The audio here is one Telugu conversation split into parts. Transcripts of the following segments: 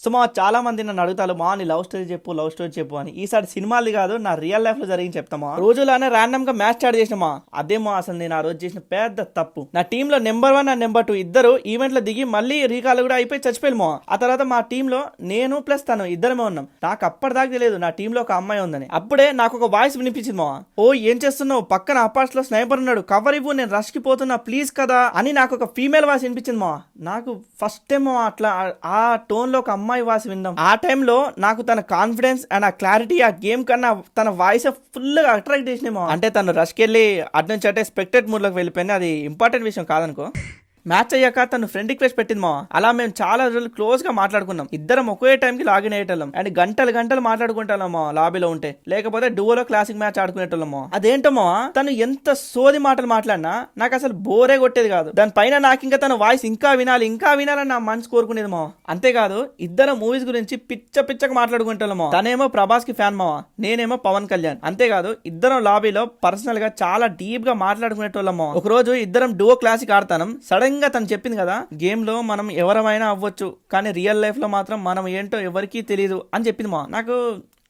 సో మా చాలా మంది నన్ను అడుగుతారు, మా నీ లవ్ స్టోరీ చెప్పు అని. ఈసారి సినిమాది కాదు, నా రియల్ లైఫ్ లో జరిగింది చెప్తామా. రోజులానే ర్యాండమ్ గా మ్యాచ్ స్టార్ట్ చేసినామా. అదేమో అసలు నేను ఆ రోజు చేసిన పెద్ద తప్పు. నా టీమ్ లో నెంబర్ 1 అండ్ నెంబర్ 2 ఇద్దరు ఈవెంట్ లో దిగి మళ్ళీ రీకాల్ కూడా అయిపోయి చచ్చిపోయాము. ఆ తర్వాత మా టీమ్ లో నేను ప్లస్ తను ఇద్దరమే ఉన్నాం. నాకు అప్పటిదాకా తెలియదు నా టీమ్ లో ఒక అమ్మాయి ఉందని. అప్పుడే నాకు ఒక వాయిస్ వినిపించింది మా. ఓ ఏం చేస్తున్నావు, పక్కన అపార్ట్స్ లో స్నైపర్ ఉన్నాడు, కవర్ ఇవ్వు, నేను రష్ కి పోతున్నా ప్లీజ్ కదా అని నాకు ఒక ఫీమేల్ వాయిస్ వినిపించింది మా. నాకు ఫస్ట్ టైం అట్లా ఆ టోన్ లో ఒక అమ్మాయి వాయిస్ విన్నాం. ఆ టైంలో నాకు తన కాన్ఫిడెన్స్ అండ్ ఆ క్లారిటీ ఆ గేమ్ కన్నా తన వాయిస్ ఫుల్ గా అట్రాక్ట్ చేసినేమో. అంటే తను రష్కి వెళ్ళి అటు నుంచి అంటే స్పెక్టెడ్ మూడ్ లోకి వెళ్ళిపోయింది. అది ఇంపార్టెంట్ విషయం కాదనుకో. మ్యాచ్ అయ్యాక తను ఫ్రెండ్ రిక్వెస్ట్ పెట్టింది మా. అలా మేము చాలా రోజులు క్లోజ్ గా మాట్లాడుకున్నాం. ఇద్దరం ఒకే టైం కి లాగిన్ అయ్యేటోళ్ళం అండ్ గంటలు మాట్లాడుకుంటాం మా లాబీలో ఉంటే. లేకపోతే డువోలో క్లాసిక్ మ్యాచ్ ఆడుకునేటోళ్ళం. అదేంటో మా, తను ఎంత సోది మాటలు మాట్లాడినా నాకు అసలు బోరే కొట్టేది కాదు. దానిపైన నాకు ఇంకా తన వాయిస్ ఇంకా వినాలని నా మనసు కోరుకునేది మా. అంతేకాదు ఇద్దరు మూవీస్ గురించి పిచ్చగా మాట్లాడుకుంటాం. తనేమో ప్రభాస్ కి ఫ్యాన్ మావా, నేనేమో పవన్ కళ్యాణ్. అంతేకాదు ఇద్దరం లాబీలో పర్సనల్ గా చాలా డీప్ గా మాట్లాడుకునేటోళ్ళం. ఒక రోజు ఇద్దరం డువో క్లాసిక్ ఆడతాం. సడన్ గా తను చెప్పింది కదా, గేమ్ లో మనం ఎవరమైనా అవ్వచ్చు కానీ రియల్ లైఫ్ లో మాత్రం మనం ఏంటో ఎవరికీ తెలియదు అని చెప్పింది మా. నాకు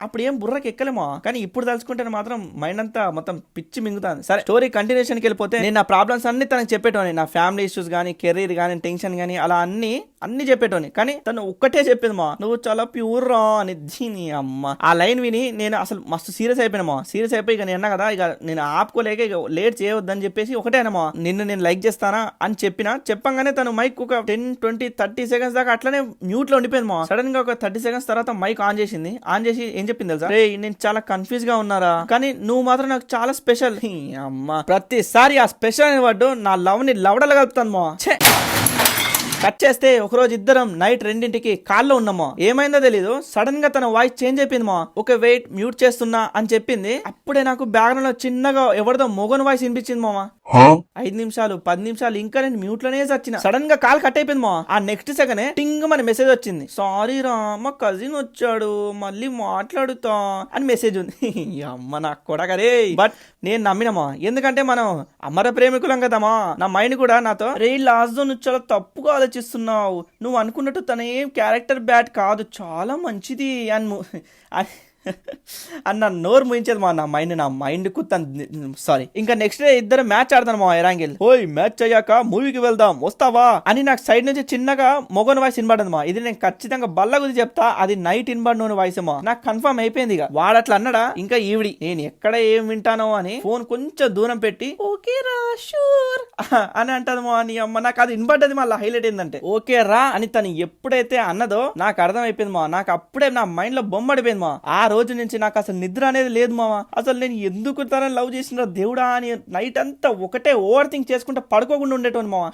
అప్పుడు ఏం బుర్రకి ఎక్కలేమో, కానీ ఇప్పుడు తలుచుకుంటే మాత్రం మైండ్ అంతా మొత్తం పిచ్చి మింగుతాను. సరే స్టోరీ కంటిన్యూషన్కి వెళ్ళిపోతే, నేను నా ప్రాబ్లమ్స్ అన్ని తనకి చెప్పేటోని. నా ఫ్యామిలీ ఇష్యూస్ కానీ, కెరీర్ కానీ, టెన్షన్ కానీ, అలా అన్ని చెప్పేటోని. కానీ తను ఒక్కటే చెప్పింది మా, నువ్వు చాలా ప్యూర్ రా అని. దీని అమ్మ ఆ లైన్ విని నేను అసలు మస్తు సీరియస్ అయిపోయినా మా. సీరియస్ అయిపోయి ఇక నేను కదా, ఇక నేను ఆపుకోలేక ఇక లేట్ చేయవద్దని చెప్పేసి ఒకటే అనమా, నిన్ను నేను లైక్ చేస్తానా అని చెప్పంగానే తను మైక్ ఒక 10, 20, 30 సెకండ్స్ దాకా అట్లనే మ్యూట్ లో ఉండిపోయింది మా. సడన్ గా ఒక 30 సెకండ్స్ తర్వాత మైక్ ఆన్ చేసింది. ఆన్ చేసి ఏం చెప్పింది తెలుసా, రే నేను చాలా కన్ఫ్యూజ్ గా ఉన్నారా, కానీ నువ్వు మాత్రం నాకు చాలా స్పెషల్. అమ్మా ప్రతిసారి ఆ స్పెషల్ అనే వర్డ్ నా లవ్ ని లవడలు కలుపుతాను మా. కట్ చేస్తే ఒకరోజు ఇద్దరం నైట్ 2ంటికి కాల్లో ఉన్నామో. ఏమైందో తెలీదు, సడన్ గా తన వాయిస్ చేంజ్ అయిపోయింది మా. ఒక వెయిట్ మ్యూట్ చేస్తున్నా అని చెప్పింది. అప్పుడే నాకు బ్యాక్గ్రౌండ్ లో చిన్నగా ఎవరిదో మొగన్ వాయిస్ వినిపించింది మామా. 5 నిమిషాలు 10 నిమిషాలు ఇంకా నేను మ్యూట్ లోనే చచ్చిన. సడన్ గా కాల్ కట్ అయిపోయింది మా. ఆ నెక్స్ట్ సెకండ్ టింగ్ మన మెసేజ్ వచ్చింది, సారీ రా మా కజిన్ వచ్చాడు మళ్ళీ మాట్లాడుతా అని మెసేజ్ ఉంది. అమ్మ నాకు కొడగరే. బట్ నేను నమ్మినమా, ఎందుకంటే మనం అమర ప్రేమికులం కదమ్మా. నా మైండ్ కూడా నాతో, రే లాస్ట్ జోన్ చాలా తప్పుగా ఆలోచిస్తున్నావు, నువ్వు అనుకున్నట్టు తన ఏం క్యారెక్టర్ బ్యాడ్ కాదు, చాలా మంచిది అన్న నోరు ముయించేది మా. నా మైండ్ కు సారీ. ఇంకా నెక్స్ట్ డే ఇద్దరు మ్యాచ్ ఆడతాను మా ఎరాంగిల్. ఓయ్ మ్యాచ్ అయ్యాక మూవీకి వెళ్దాం వస్తావా అని నాకు సైడ్ నుంచి చిన్నగా మొగన్ వాయిస్ వినబడింది మా. ఇది నేను ఖచ్చితంగా బల్ల గురించి చెప్తా, అది నైట్ వినబడిన వాయిస్ మా. నాకు కన్ఫర్మ్ అయిపోయింది. ఇక వాడు అట్లా అన్నాడా, ఇంకా ఈవిడి నేను ఎక్కడ ఏం వింటానో అని ఫోన్ కొంచెం దూరం పెట్టి ఓకే రా షూర్ అని అంటది మా. అని అమ్మ నాకు అది వినబడ్డది. మళ్ళీ హైలైట్ ఏంటంటే ఓకే రా అని తను ఎప్పుడైతే అన్నదో నాకు అర్థం అయిపోయింది మా. నాకు అప్పుడే నా మైండ్ లో బొమ్మడిపోయింది మా. ఆ రోజు నుంచి నాకు అసలు నిద్ర అనేది లేదు మావా. అసలు నేను ఎందుకు తనని లవ్ చేసిన దేవుడా అని నైట్ అంతా ఒకటే ఓవర్ థింక్ చేసుకుంటా పడుకోకుండా ఉండేటోని మావా.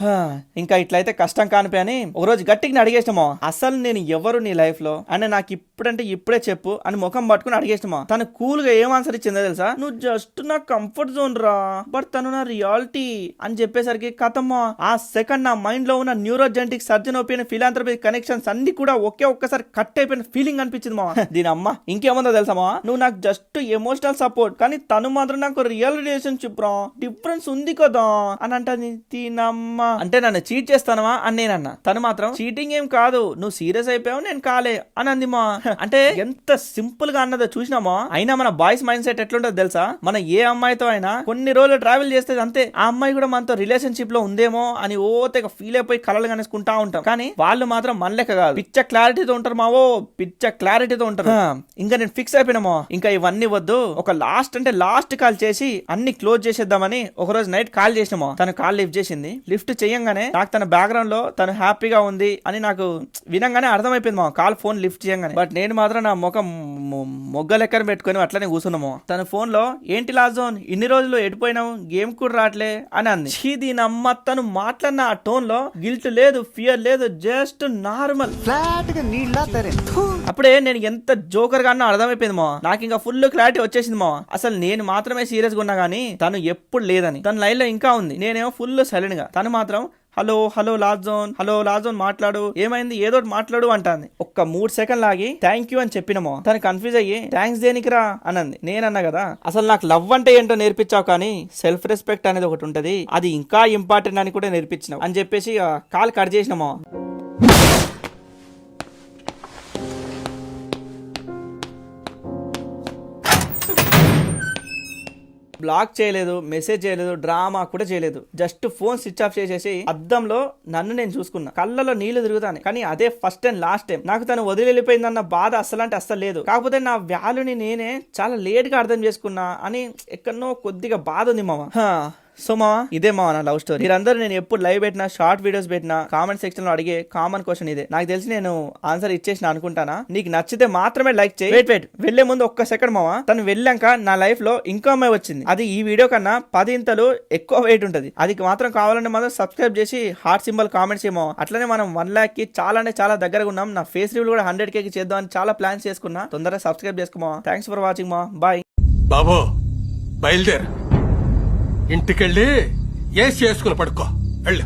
ఇంకా ఇట్లయితే కష్టం కానిపి అని ఒకరోజు గట్టిగా అడిగేసిన మావా, అసలు నేను ఎవరు నీ లైఫ్ లో అని నాకు ఇప్పుడంటే ఇప్పుడే చెప్పు అని ముఖం పట్టుకుని అడిగేసిన మావా. తను కూల్ గా ఏం ఆన్సర్ ఇచ్చిందో తెలుసా, నువ్వు జస్ట్ నా కంఫర్ట్ జోన్ రా, బట్ తను నా రియాలిటీ అని చెప్పేసరికి కథమ్మా. ఆ సెకండ్ నా మైండ్ లో ఉన్న న్యూరోజెంటిక్ సర్జన్ ఒపీనియన్ ఫిలాంథ్రపీ కనెక్షన్స్ అన్ని కూడా ఒక్కసారి కట్ అయిపోయిన ఫీలింగ్ అనిపించింది మావా. దీని అమ్మ ఇంకేముందో తెలుసామా, నువ్వు నాకు జస్ట్ ఎమోషనల్ సపోర్ట్, కానీ తను మాత్రం నాకు రియల్ రిలేషన్షిప్ రా, డిఫరెన్స్ ఉంది కదా అని అంటది. తినమ్మ అంటే నన్ను చీట్ చేస్తానవా అని నేనన్నా. తను మాత్రం చీటింగ్ ఏం కాదు, నువ్వు సీరియస్ అయిపోయావు నేను కాలే అని అంది మా. అంటే ఎంత సింపుల్ గా అన్నదో చూసినామా. అయినా మన బాయ్స్ మైండ్ సెట్ ఎట్లుంటదో తెలుసా, మన ఏ అమ్మాయితో అయినా కొన్ని రోజులు ట్రావెల్ చేస్తే అంతే, ఆ అమ్మాయి కూడా మనతో రిలేషన్షిప్ లో ఉందేమో అని తెగ ఫీల్ అయిపోయి కలలు కనేసుకుంటా ఉంటాం. కానీ వాళ్ళు మాత్రం మన లెక్క కాదు, పిచ్చ క్లారిటీతో ఉంటారు మావో, పిచ్చ క్లారిటీతో ఉంటారు. ఇంకా నేను ఫిక్స్ అయిపోయినామో, ఇంకా ఇవన్నీ వద్దు, ఒక లాస్ట్ కాల్ చేసి అన్ని క్లోజ్ చేసేద్దామని ఒక రోజు నైట్ కాల్ చేసినామో. తను కాల్ లిఫ్ట్ చేసింది. లిఫ్ట్ చేయంగానే నాకు తన బ్యాక్గ్రౌండ్ లో తను హ్యాపీగా ఉంది అని నాకు వినంగానే అర్థమైపోయింది మా. కాల్ ఫోన్ లిఫ్ట్ చేయంగానే. బట్ నేను మాత్రం నా ముఖం మొగ్గ లెక్కన పెట్టుకుని అట్లనే కూర్చున్నాము. తన ఫోన్ లో ఏంటి లాస్ట్ జోన్ ఇన్ని రోజులు ఎడిపోయినావు, గేమ్ కూడా రావట్లే అని అంది. దీని అమ్మ తను మాట్లాడిన ఆ టోన్ లో గిల్ట్ లేదు, ఫియర్ లేదు, జస్ట్ నార్మల్ ఫ్లాట్ గా నీళ్ళ. అప్పుడే నేను ఎంత జోకర్ గా అర్థమైపోయింది మా. నాకు ఇంకా ఫుల్ క్లారిటీ వచ్చేసింది మా. అసలు నేను మాత్రమే సీరియస్ గా ఉన్నా గానీ తను ఎప్పుడు లేదని. తన లైన్ లో ఇంకా ఉంది, నేనేమో ఫుల్ సైలెంట్ గా. తను మాత్రం హలో లాస్ట్ జోన్ మాట్లాడు, ఏమైంది ఏదో మాట్లాడు అంటాంది. ఒక్క 3 సెకండ్ లాగి థ్యాంక్ యూ అని చెప్పినమో. తను కన్ఫ్యూజ్ అయ్యి థ్యాంక్స్ దేనికిరా అనంది. నేనన్నా కదా, అసలు నాకు లవ్ అంటే ఏంటో నేర్పించావు, కానీ సెల్ఫ్ రెస్పెక్ట్ అనేది ఒకటి ఉంటది, అది ఇంకా ఇంపార్టెంట్ అని కూడా నేర్పించినావు అని చెప్పేసి కాల్ కట్ చేసినామో. బ్లాక్ చేయలేదు, మెసేజ్ చేయలేదు, డ్రామా కూడా చేయలేదు. జస్ట్ ఫోన్ స్విచ్ ఆఫ్ చేసేసి అద్దంలో నన్ను నేను చూసుకున్నా. కళ్ళలో నీళ్లు తిరుగుతాను. కానీ అదే ఫస్ట్ అండ్ లాస్ట్ టైం. నాకు తను వదిలి వెళ్ళిపోయిందన్న బాధ అస్సలు అంటే అస్సలు లేదు. కాకపోతే నా వాల్యూని నేనే చాలా లేట్ గా అర్థం చేసుకున్నా అని ఎక్కడనో కొద్దిగా బాధ ఉంది మామ. సో మావా, ఇదే మావా నా లవ్ స్టోరీ. మీరందరూ నేను ఎప్పుడు లైవ్ పెట్టినా, షార్ట్ వీడియోస్ పెట్టినా, కామెంట్ సెక్షన్ లో అడిగే కామన్ క్వశ్చన్ ఇదే. నాకు తెలిసి నేను ఆన్సర్ ఇచ్చేసిన అనుకుంటానా. నీకు నచ్చితే మాత్రమే లైక్ చేయి. వెయిట్ వెళ్లే ముందు ఒక్క సెకండ్ మావా. తను వెళ్ళాక నా లైఫ్ లో ఇంకో అమ్మాయి వచ్చింది. అది ఈ వీడియో కన్నా 10 ఇంతలు ఎక్కువ వెయిట్ ఉంటది. అది మాత్రం కావాలంటే మాత్రం సబ్స్క్రైబ్ చేసి హార్ట్ సింబల్ కామెంట్స్ చేయమో. అట్లనే మనం 1 lakh కి చాలా అంటే చాలా దగ్గరగా ఉన్నాం. నా ఫేస్ రివ్యూ కూడా 100K కి చేద్దాం అని చాలా ప్లాన్స్ చేసుకున్నా. తొందరగా సబ్స్క్రైబ్ చేసుకోమా. థ్యాంక్స్ ఫర్ వాచింగ్ మా. బాయ్ బాబు, బయలుదేరు. ఇంటికెళ్ళి ఏసి చేసుకుని పడుకో. వెళ్ళు.